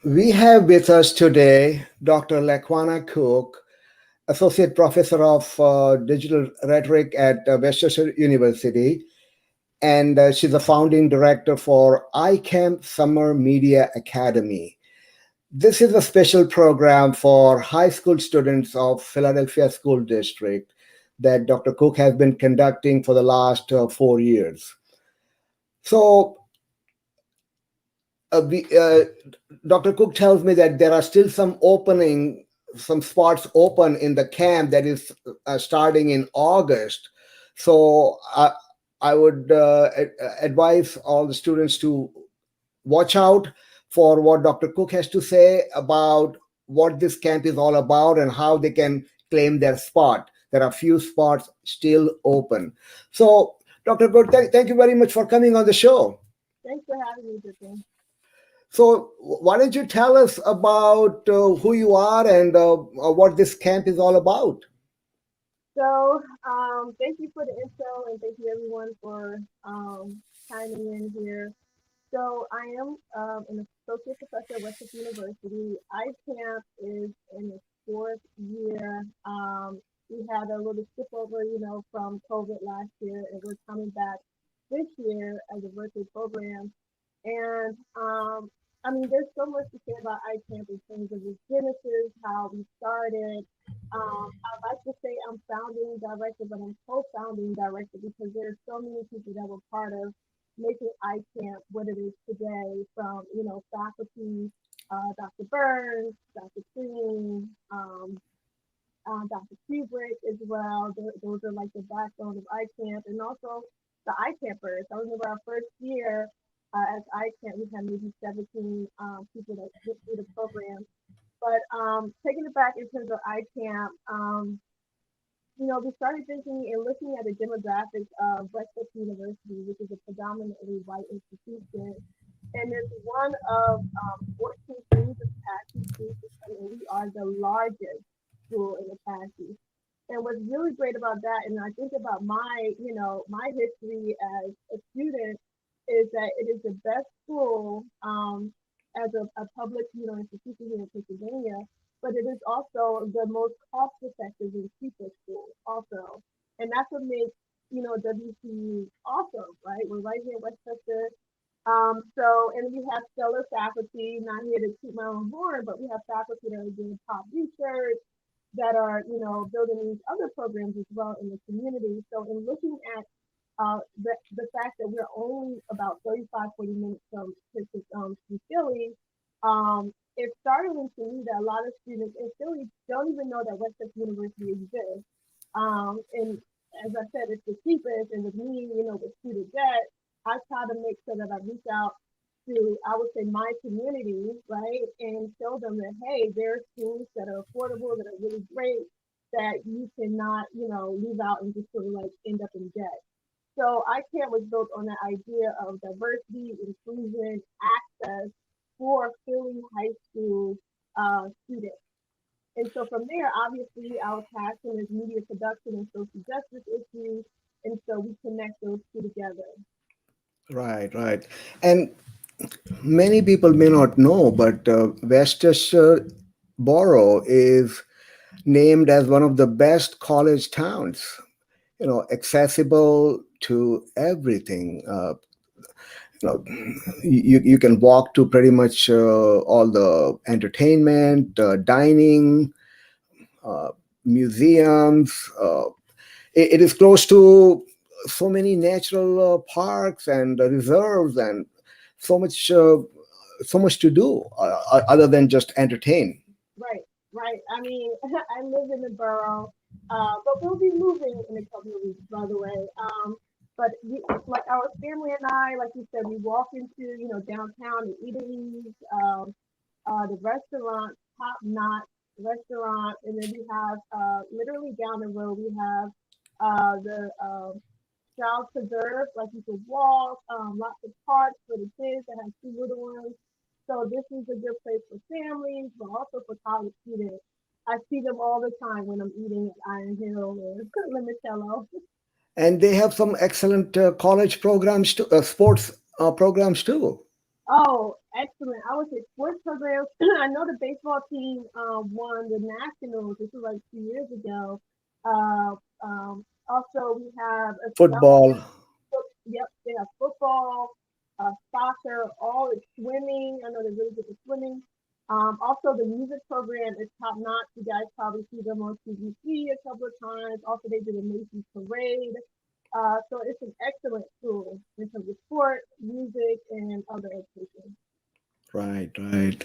We have with us today Dr. Laquana Cooke, Associate Professor of Digital Rhetoric at Westchester University, and she's a founding director for iCamp Summer Media Academy. This is a special program for high school students of Philadelphia School District that Dr. Cooke has been conducting for the last 4 years. So, Dr. Cooke tells me that there are still some spots open in the camp that is starting in August. So I would advise all the students to watch out for what Dr. Cooke has to say about what this camp is all about and how they can claim their spot. There are few spots still open. So, Dr. Cooke, thank you very much for coming on the show. Thanks for having me, Deepens. So why don't you tell us about who you are and what this camp is all about? So, thank you for the intro and thank you everyone for chiming in here. So, I am an associate professor at Westchester University. iCamp is in its fourth year. We had a little skip over, from COVID last year, and we're coming back this year as a virtual program. And there's so much to say about iCamp in terms of its genesis, how we started. I like to say I'm founding director, but I'm co-founding director because there's so many people that were part of making iCamp what it is today, from faculty, Dr. Burns, Dr. Green, Dr. Kubrick as well. Those are like the backbone of iCamp, and also the iCampers. I remember our first year as iCamp, we had maybe 17 people that went through the program. But taking it back in terms of iCamp, we started thinking and looking at the demographics of Westchester University, which is a predominantly white institution, and it's one of 14 schools of Apache School System, and we are the largest school in Apache. And what's really great about that, and I think about my history as a student, is that it is the best school as a public, institution here in Pennsylvania, but it is also the most cost-effective and cheapest school also. And that's what makes, WCU awesome, right? We're right here in Westchester. And we have stellar faculty, not here to toot my own horn, but we have faculty that are doing top research, that are, building these other programs as well in the community. So in looking at the fact that we're only about 35, 40 minutes from Philly, it's startling to me that a lot of students in Philly don't even know that Westchester University exists. And as I said, it's the cheapest, and with me, with student debt, I try to make sure that I reach out to, I would say, my community, right, and show them that, hey, there are schools that are affordable, that are really great, that you cannot, leave out and just sort of like end up in debt. So iCamp was built on the idea of diversity, inclusion, access for Philly high school students. And so from there, obviously, our passion is media production and social justice issues. And so we connect those two together. Right. And many people may not know, but Westchester Borough is named as one of the best college towns, accessible to everything. You can walk to pretty much all the entertainment, dining, uh, museums. It is close to so many natural parks and reserves and so much so much to do other than just entertain. Right. I mean, I live in the borough, but we'll be moving in a couple of weeks, by the way. But like our family and I, like you said, we walk into, downtown, the eateries, the restaurants, top notch restaurant, and then we have literally down the road we have the child preserve, like you could walk, lots of parks for the kids that have two little ones. So this is a good place for families, but also for college students. I see them all the time when I'm eating at Iron Hill or Limoncello. And they have some excellent college programs too, sports programs too. Oh, Excellent. I would say sports programs. I know the baseball team won the nationals. This was like 2 years ago. Uh, Also, we have a Football. yep, they have football, soccer, all is swimming. I know they're really good at swimming. Also, the music program is top notch. You guys probably see them on TVC a couple of times. Also, they did a Macy's parade. So it's an excellent school in terms of sport, music, and other education. Right, right.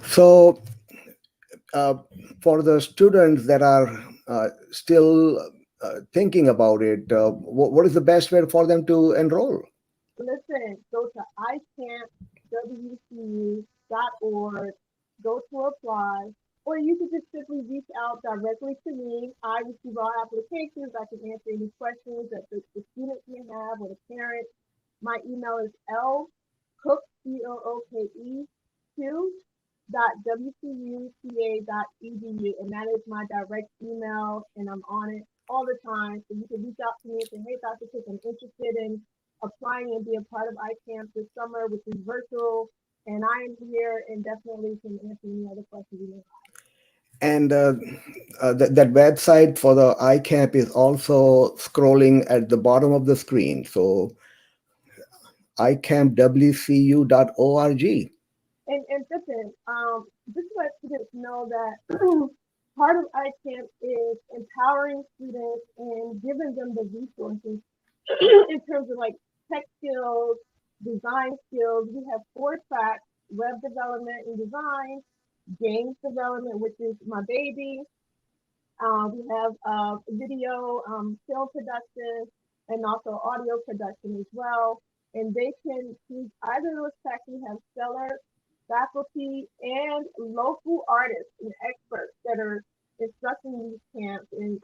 So, uh, for the students that are still thinking about it, what is the best way for them to enroll? Listen, go to iCampWCU.org, go to apply, or you can just simply reach out directly to me. I receive all applications. I can answer any questions that the students may have or the parents. My email is lcooke, Cooke, 2 wcuca.edu, and that is my direct email, and I'm on it all the time. So you can reach out to me and say, hey, Dr. Cook, I'm interested in applying and be a part of iCamp this summer, which is virtual. And I am here and definitely can answer any other questions you may have. And that website for the iCamp is also scrolling at the bottom of the screen. So icampwcu.org. And listen, just to let students know that part of iCamp is empowering students and giving them the resources in terms of like tech skills, design skills. We have 4 tracks: web development and design, games development, which is my baby. We have video, film production, and also audio production as well. And they can choose either of those tracks. We have stellar faculty and local artists and experts that are instructing these camps and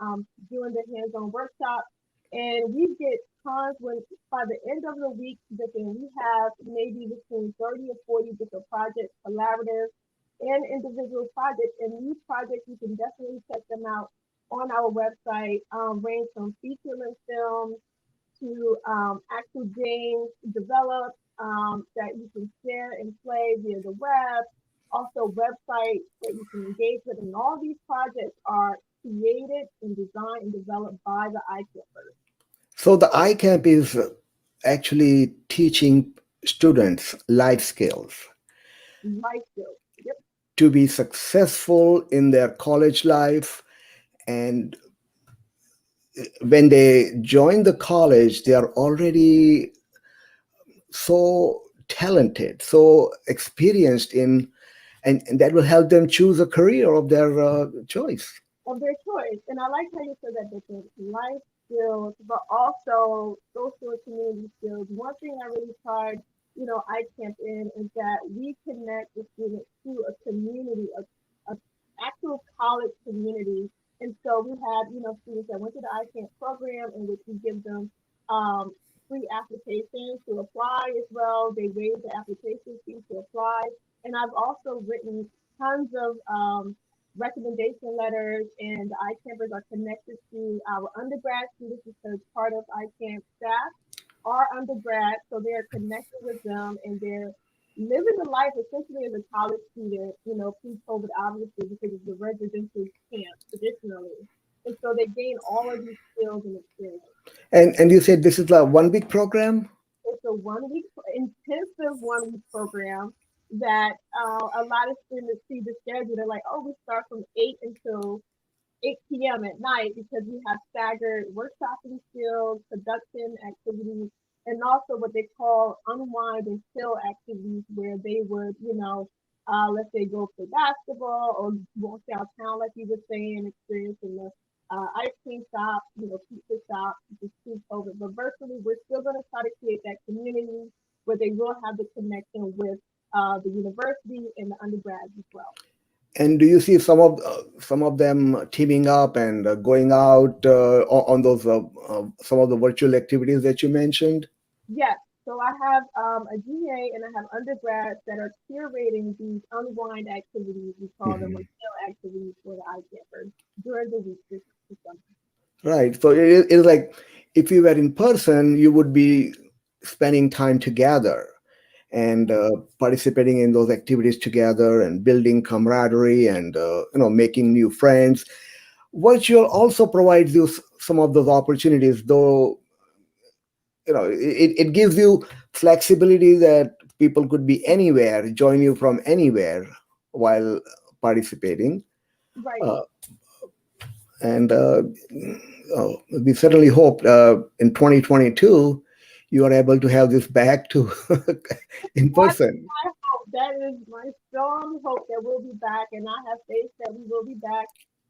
doing the hands-on workshops. And we get tons when by the end of the week, we have maybe between 30 or 40 different projects, collaborative and individual projects. And these projects, you can definitely check them out on our website, range from feature-length films to actual games developed that you can share and play via the web. Also, websites that you can engage with. And all these projects are created and designed and developed by the iCampers. So the iCamp is actually teaching students life skills Life skills. Yep. to be successful in their college life. And when they join the college, they are already so talented, so experienced in, and that will help them choose a career of their choice. Of their choice. And I like how you said that different life skills, but also social community skills. One thing I really pride, iCamp in is that we connect the students to a community, a actual college community. And so we have, students that went to the iCamp program in which we give them free applications to apply as well. They waive the application fee to apply. And I've also written tons of recommendation letters, and the iCampers are connected to our undergrad students because part of iCamp staff are undergrad, so they're connected with them and they're living the life essentially as a college student, pre-COVID obviously because it's a residential camp traditionally. And so they gain all of these skills and experience. And you said this is a 1 week program? It's a 1 week intensive 1 week program that a lot of students see the schedule. They're like, oh, we start from 8 until 8 p.m. at night because we have staggered workshopping skills, production activities, and also what they call unwind and chill activities where they would, let's say go play basketball or walk downtown like you were saying, experience in the ice cream shop, pizza shop, just pre-COVID. But virtually, we're still going to try to create that community where they will have the connection with the university and the undergrads as well. And do you see some of them teaming up and going out on those some of the virtual activities that you mentioned? Yes. So I have a GA and I have undergrads that are curating these unwind activities. We call them Mhm. chill activities for the iCampers during the week this summer. Right. So it's like if you were in person, you would be spending time together. and participating in those activities together and building camaraderie and making new friends. Virtual also provides you some of those opportunities, though it gives you flexibility that people could be anywhere, join you from anywhere while participating. Right. uh, and we certainly hope in 2022 you are able to have this back to in That's person. my hope. That is my strong hope that we'll be back, and I have faith that we will be back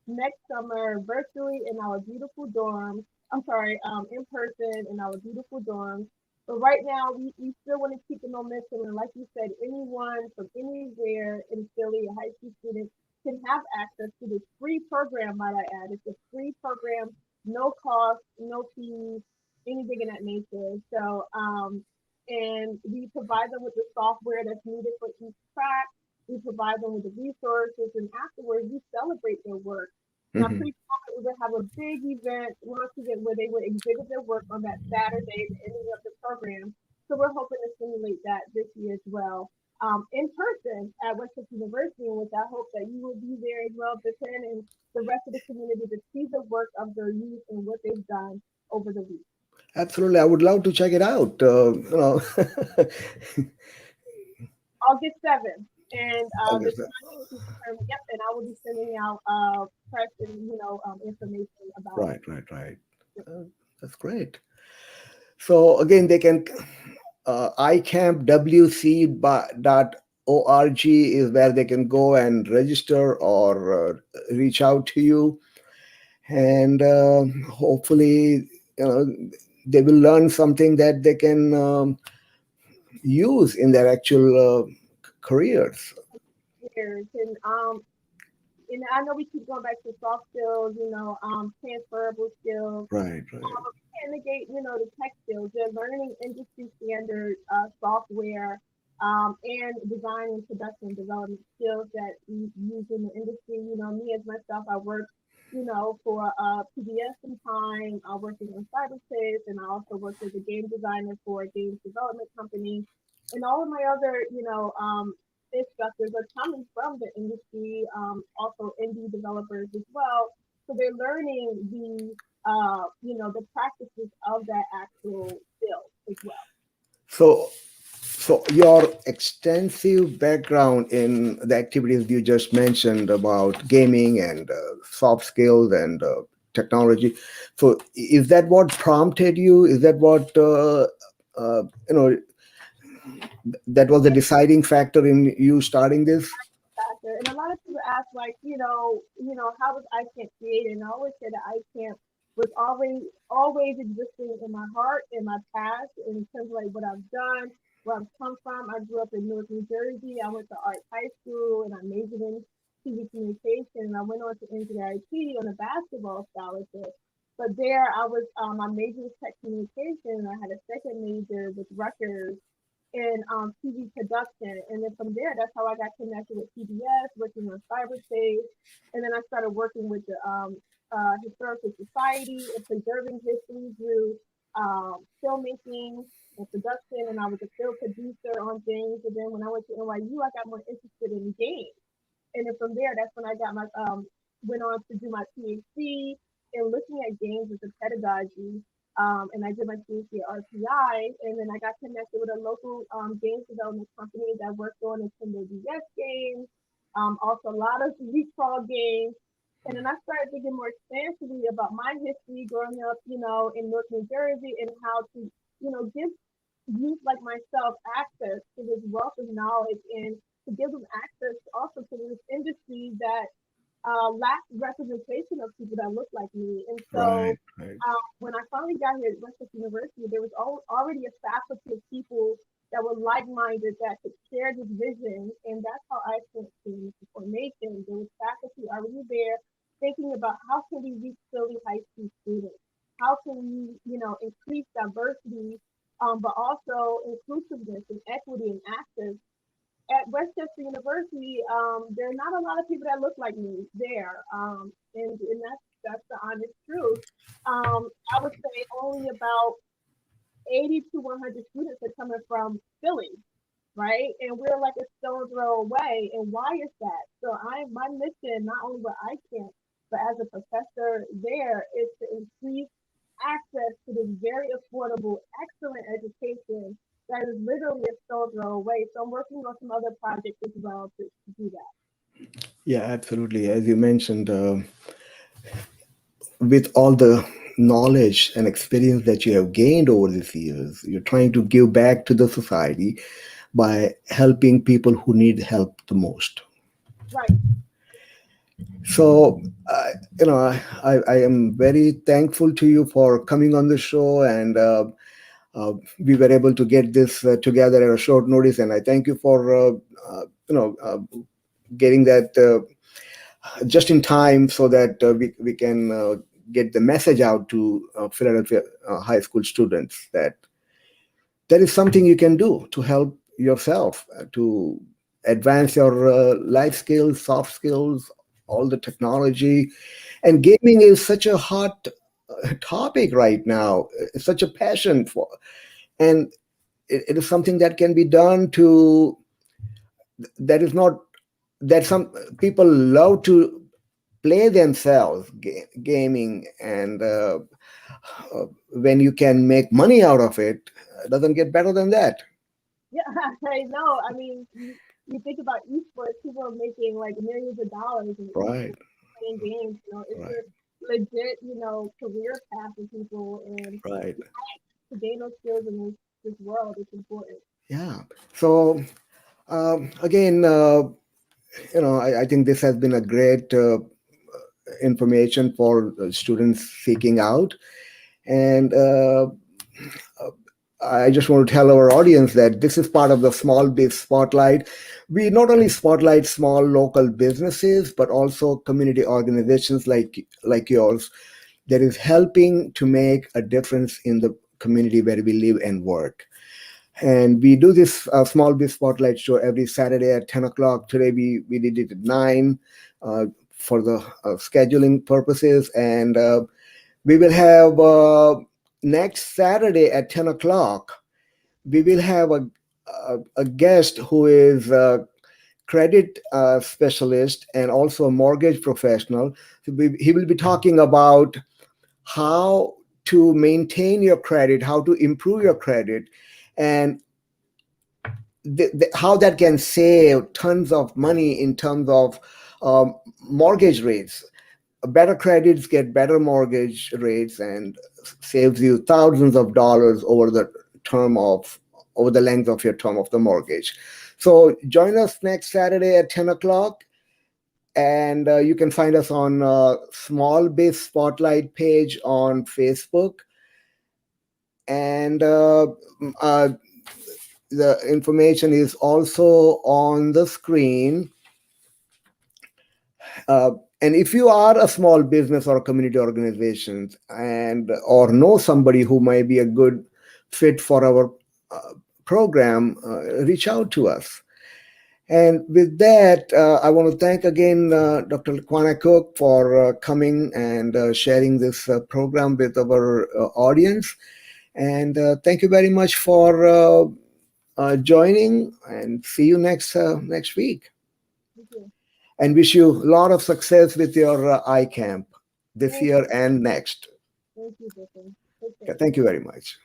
next summer virtually in our beautiful dorms. I'm sorry, in person in our beautiful dorms. But right now, we still want to keep the momentum, and like you said, anyone from anywhere in Philly, a high school student, can have access to this free program. Might I add, it's a free program, no cost, no fees, anything in that nature. So, and we provide them with the software that's needed for each track. We provide them with the resources, and afterwards, we celebrate their work. And I'm Mhm. pretty confident we're going to have a big event, launch event, where they would exhibit their work on that Saturday, the ending of the program. So we're hoping to simulate that this year as well, in person at Western University, and with I hope that you will be there as well, Bitin, and the rest of the community to see the work of the youth and what they've done over the week. Absolutely, I would love to check it out. August 7th. And the August. time is to determine. Yep, and I will be sending out press and information about Right, right, right. Uh, that's great. So again, they can iCampWC.org is where they can go and register or reach out to you, and hopefully, you know, they will learn something that they can use in their actual careers. years. And I know we keep going back to soft skills, transferable skills. Right, right, We can't negate, the tech skills. They're learning industry standard software, and design and production development skills that we use in the industry. Me as myself, I work, for PBS some time, working on cyberspace, and I also worked as a game designer for a games development company. And all of my other, instructors are coming from the industry, also indie developers as well. So they're learning the practices of that actual field as well. so so your extensive background in the activities you just mentioned about gaming and soft skills and technology, so is that what prompted you, is that what uh, you know that was the deciding factor in you starting this? Factor. And a lot of people ask, like, how was iCamp created? And I always say that iCamp was always existing in my heart, in my past, in terms of like what I've done, where I've come from. I grew up in Newark, New Jersey. I went to art high school, and I majored in TV communication. And I went on to engineer IT on a basketball scholarship. But there, I majored in tech communication, and I had a second major with Rutgers in TV production. And then from there, that's how I got connected with PBS, working on cyberspace. And then I started working with the Historical Society and preserving history through filmmaking and production. And I was a film producer on things. And then when I went to NYU, I got more interested in games. And then from there, that's when I got my went on to do my PhD in looking at games as a pedagogy. And I did my PhD at RPI, and then I got connected with a local games development company that worked on Nintendo DS games, also a lot of leapfrog games. And then I started thinking more expansively about my history growing up, in North New Jersey, and how to, give youth like myself access to this wealth of knowledge, and to give them access also to this industry that lack representation of people that look like me. And so Right, right. when I finally got here at Western University, there was already a faculty of people that were like-minded that could share this vision, and that's how I came to formation. There was faculty already there thinking about how can we reach Philly high school students, how can we, increase diversity, but also inclusiveness and equity and access at Westchester University. There are not a lot of people that look like me there, and that's the honest truth. I would say only about 80 to 100 students are coming from Philly. right? And we're like a stone throw away. And why is that? So my mission, not only with iCamp, but as a professor there, is to increase access to this very affordable, excellent education that is literally a stone throw away. So I'm working on some other projects as well to do that. Yeah, absolutely. As you mentioned, with all the knowledge and experience that you have gained over these years, you're trying to give back to the society by helping people who need help the most. Right. So, I am very thankful to you for coming on the show, and we were able to get this together at a short notice. And I thank you for, getting that just in time so that we can get the message out to Philadelphia high school students that there is something you can do to help yourself, to advance your life skills, soft skills, all the technology. And gaming is such a hot topic right now. It's such a passion for, and it is something that can be done to, that is not, that some people love to play themselves gaming, and when you can make money out of it, it doesn't get better than that. Yeah, I know. I mean, you think about esports, people are making like millions of dollars in Right, esports playing games. It's right, a legit, career path for people, and right. to gain those skills in this world is important. Yeah. So again, I think this has been a great information for students seeking out. And I just want to tell our audience that this is part of the Small Biz Spotlight. We not only spotlight small local businesses, but also community organizations like yours that is helping to make a difference in the community where we live and work. And we do this Small Biz Spotlight show every Saturday at 10 o'clock. Today we did it at 9 for the scheduling purposes. And we will have next Saturday at 10 o'clock, we will have a guest who is a credit specialist and also a mortgage professional. So he will be talking about how to maintain your credit, how to improve your credit, and how that can save tons of money in terms of mortgage rates. Better credits get better mortgage rates and saves you thousands of dollars over the length of your term of the mortgage. So join us next Saturday at 10 o'clock. And you can find us on Small Biz Spotlight page on Facebook. And uh, the information is also on the screen. Uh, and if you are a small business or a community organization, and or know somebody who might be a good fit for our program, reach out to us. And with that, I want to thank again Dr. Laquana Cooke for coming and sharing this program with our audience. And thank you very much for joining. And see you next week. Thank you. And wish you a lot of success with your iCamp this Thank you. year and next. Thank you, Griffin. Take Okay, care. thank you very much.